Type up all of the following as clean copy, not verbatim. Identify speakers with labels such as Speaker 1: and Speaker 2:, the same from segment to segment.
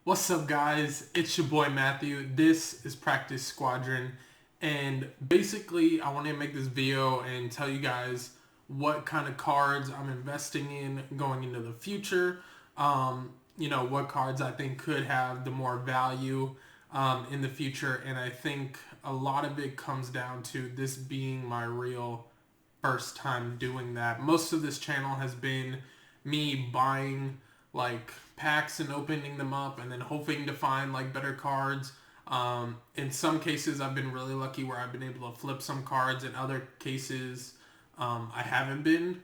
Speaker 1: What's up, guys? It's your boy Matthew. This is Practice Squadron, and basically I want to make this video and tell you guys what kind of cards I'm investing in going into the future. What cards I think could have the more value in the future, and I think a lot of it comes down to this being my real first time doing that. Most of this channel has been me buying like packs and opening them up and then hoping to find like better cards. In some cases I've been really lucky where I've been able to flip some cards. In other cases I haven't been,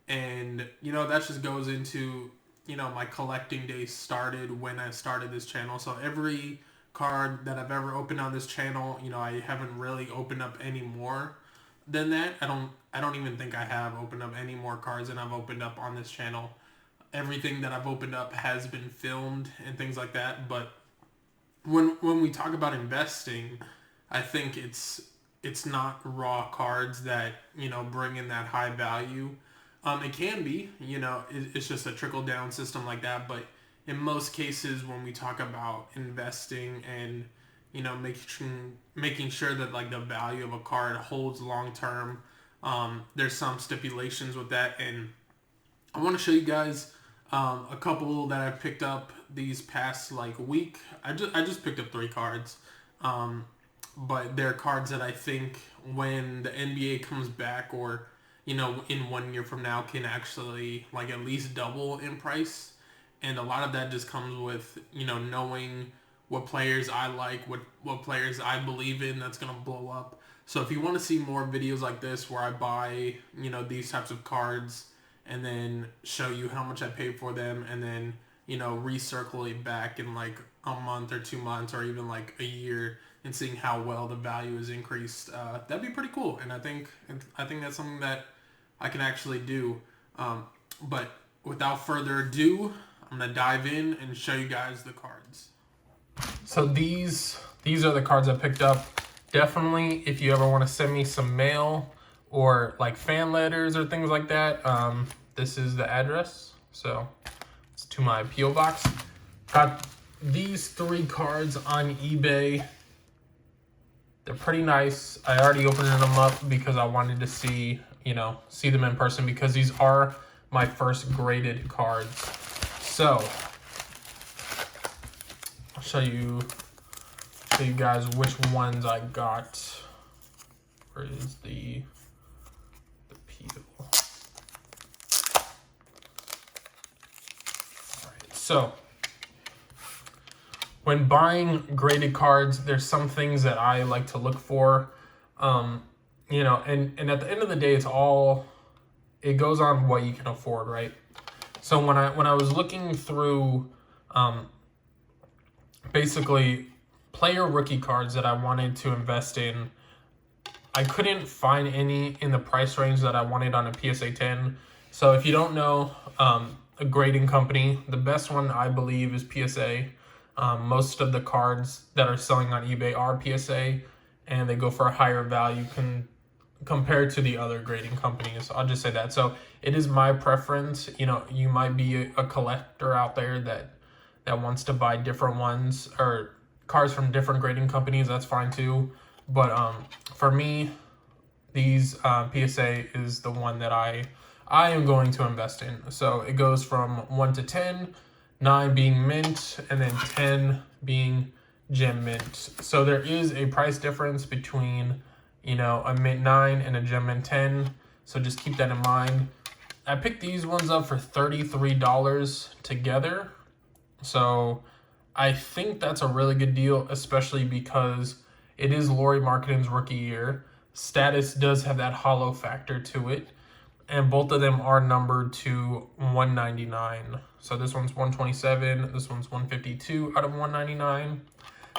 Speaker 1: and that just goes into my collecting days started when I started this channel. So every card that I've ever opened on this channel, I haven't really opened up any more than that. I don't even think I have opened up any more cards than I've opened up on this channel. Everything that I've opened up has been filmed and things like that. But when we talk about investing, I think it's not raw cards that bring in that high value. It can be, it's just a trickle down system like that. But in most cases, when we talk about investing and making sure that like the value of a card holds long term, there's some stipulations with that, and I want to show you guys a couple that I've picked up these past like week. I just picked up 3 cards, but they're cards that I think when the NBA comes back, or in 1 year from now, can actually like at least double in price. And a lot of that just comes with knowing what players I like, what players I believe in that's gonna blow up. So if you want to see more videos like this where I buy these types of cards and then show you how much I paid for them, and then recircle it back in like a month or 2 months or even like a year, and seeing how well the value is increased, that'd be pretty cool. And I think that's something that I can actually do. But without further ado, I'm gonna dive in and show you guys the cards. So these are the cards I picked up. Definitely, if you ever want to send me some mail or like fan letters or things like that, this is the address. So it's to my P.O. box. Got these 3 cards on eBay. They're pretty nice. I already opened them up because I wanted to see them in person, because these are my first graded cards. So I'll show you guys which ones I got. Where is the peel? Alright, so when buying graded cards, there's some things that I like to look for. And at the end of the day, it goes on what you can afford, right? So when I was looking through basically player rookie cards that I wanted to invest in, I couldn't find any in the price range that I wanted on a PSA 10. So if you don't know a grading company, the best one I believe is PSA. Most of the cards that are selling on eBay are PSA, and they go for a higher value compared to the other grading companies. I'll just say that. So it is my preference. You might be a collector out there that wants to buy different ones or cards from different grading companies. That's fine too. But for me, these PSA is the one that I am going to invest in. So it goes from 1 to 10, 9 being mint, and then 10 being gem mint. So there is a price difference between a mint 9 and a gem mint 10. So just keep that in mind. I picked these ones up for $33 together. So I think that's a really good deal, especially because it is Lauri Markkanen's rookie year. Status does have that hollow factor to it, and both of them are numbered to 199. So this one's 127, this one's 152 out of 199.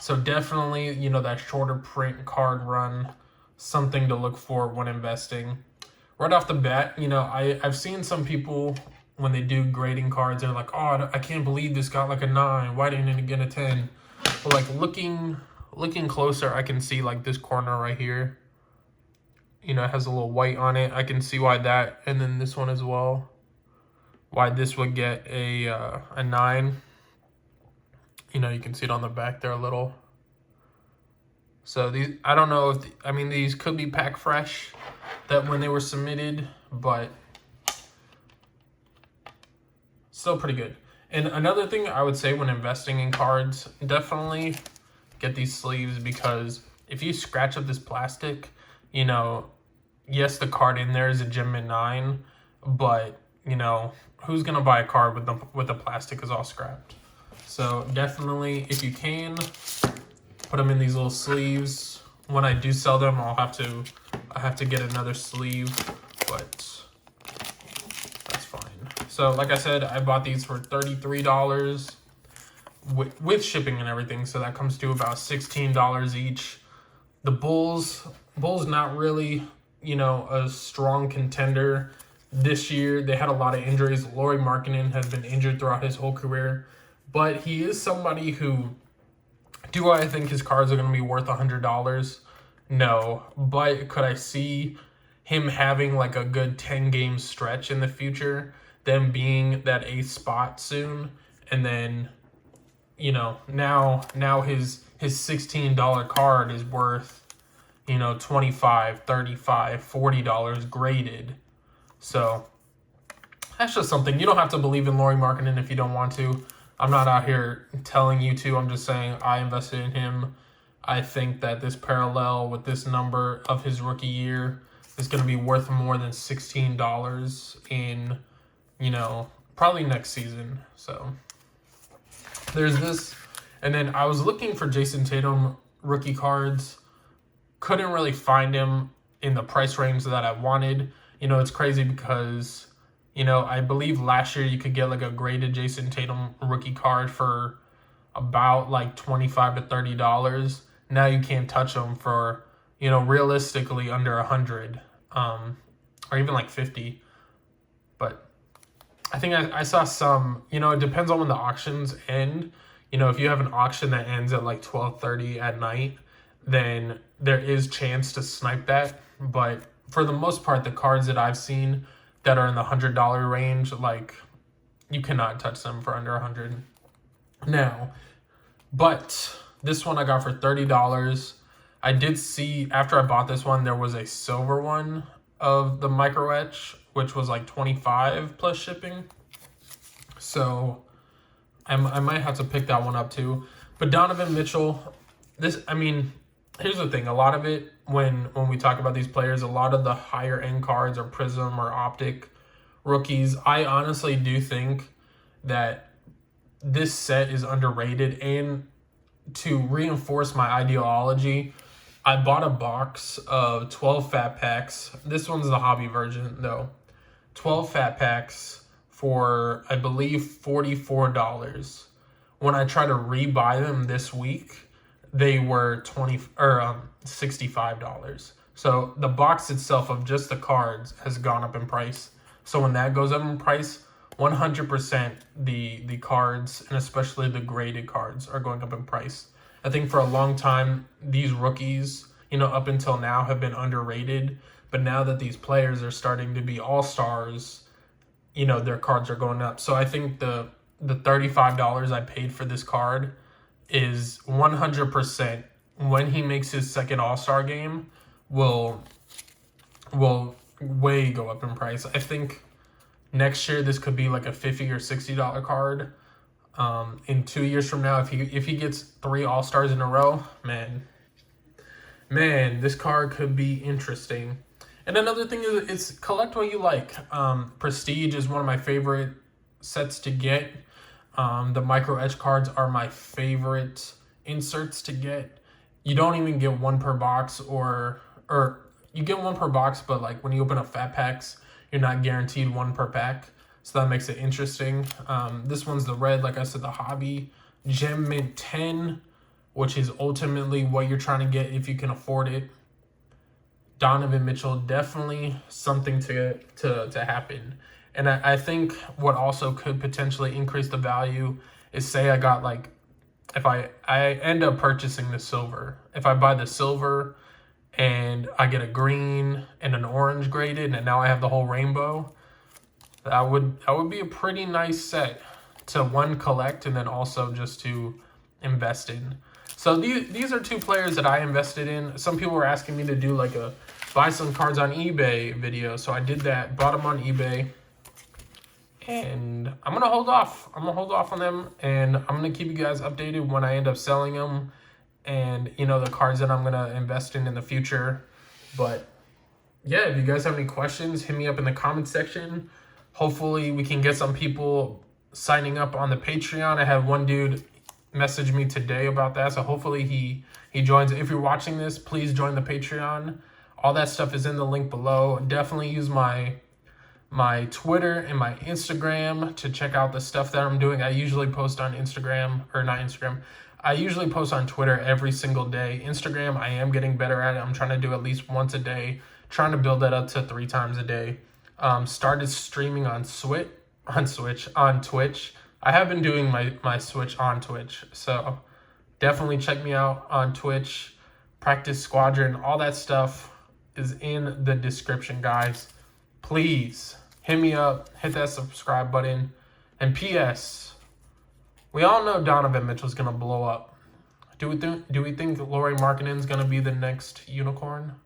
Speaker 1: So definitely, that shorter print card run, something to look for when investing. Right off the bat, I've seen some people when they do grading cards, they're like, oh, I can't believe this got like a 9. Why didn't it get a 10? But like looking closer, I can see like this corner right here. It has a little white on it. I can see why that, and then this one as well, why this would get a 9. You know, you can see it on the back there a little. So these, I don't know if, I mean, these could be pack fresh that when they were submitted, but still pretty good. And another thing I would say when investing in cards, definitely get these sleeves, because if you scratch up this plastic, you know, yes, the card in there is a Gem Mint 9, but, you know, who's going to buy a card with the plastic is all scrapped? So definitely, if you can, put them in these little sleeves. When I do sell them, I have to get another sleeve, but that's fine. So like I said, I bought these for $33 with shipping and everything, so that comes to about $16 each. The Bulls not really, you know, a strong contender this year. They had a lot of injuries. Lauri Markkanen has been injured throughout his whole career, but he is somebody who, do I think his cards are going to be worth $100? No, but could I see him having like a good 10-game stretch in the future, them being that 8th spot soon, and then, you know, now his $16 card is worth, you know, $25, $35, $40 graded. So that's just something. You don't have to believe in Lauri Markkanen if you don't want to. I'm not out here telling you to. I'm just saying I invested in him. I think that this parallel with this number of his rookie year is going to be worth more than $16 in, you know, probably next season. So there's this. And then I was looking for Jason Tatum rookie cards. Couldn't really find him in the price range that I wanted. You know, it's crazy because, you know, I believe last year you could get like a graded Jason Tatum rookie card for about like $25 to $30. Now you can't touch them for, you know, realistically under 100, or even like 50. But I think I saw some, you know, it depends on when the auctions end. You know, if you have an auction that ends at like 12:30 at night, then there is chance to snipe that. But for the most part, the cards that I've seen that are in the $100 range, like, you cannot touch them for under 100 now. But this one I got for $30. I did see, after I bought this one, there was a silver one of the micro etch, which was like $25 plus shipping. So I might have to pick that one up too. But Donovan Mitchell, this, I mean, here's the thing. A lot of it, when we talk about these players, a lot of the higher end cards are Prism or Optic rookies. I honestly do think that this set is underrated. And to reinforce my ideology, I bought a box of 12 fat packs. This one's the hobby version though. 12 fat packs for, I believe, $44. When I try to rebuy them this week, they were $65. So the box itself of just the cards has gone up in price. So when that goes up in price, 100% the cards, and especially the graded cards, are going up in price. I think for a long time, these rookies, you know, up until now have been underrated. But now that these players are starting to be all-stars, you know, their cards are going up. So I think the $35 I paid for this card is 100%, when he makes his second all-star game, will way go up in price. I think next year this could be like a $50 or $60 card. In 2 years from now, if he gets 3 all-stars in a row, man, this card could be interesting. And another thing is collect what you like. Prestige is one of my favorite sets to get. The micro etch cards are my favorite inserts to get. You don't even get one per box, or you get one per box, but like when you open up fat packs, you're not guaranteed one per pack. So that makes it interesting. This one's the red, like I said, the hobby. Gem Mint 10, which is ultimately what you're trying to get if you can afford it. Donovan Mitchell, definitely something to happen. And I think what also could potentially increase the value is, say I got like, if I end up purchasing the silver. If I buy the silver and I get a green and an orange graded, and now I have the whole rainbow, that would be a pretty nice set to, one, collect, and then also just to invest in. So these are 2 players that I invested in. Some people were asking me to do like a buy some cards on eBay video. So I did that, bought them on eBay. And I'm going to hold off. I'm going to hold off on them. And I'm going to keep you guys updated when I end up selling them. And, you know, the cards that I'm going to invest in the future. But, yeah, if you guys have any questions, hit me up in the comment section. Hopefully we can get some people signing up on the Patreon. I had one dude message me today about that. So hopefully he joins. If you're watching this, please join the Patreon. All that stuff is in the link below. Definitely use my Twitter and my Instagram to check out the stuff that I'm doing. I usually post on Instagram, or not Instagram. I usually post on Twitter every single day. Instagram, I am getting better at it. I'm trying to do at least once a day, trying to build that up to 3 times a day. Started streaming on Twitch. I have been doing my Switch on Twitch. So definitely check me out on Twitch, PracticeSquadron, all that stuff is in the description, guys. Please hit me up, hit that subscribe button. And P.S. we all know Donovan Mitchell's going to blow up. Do we think Lauri Markkanen's going to be the next unicorn?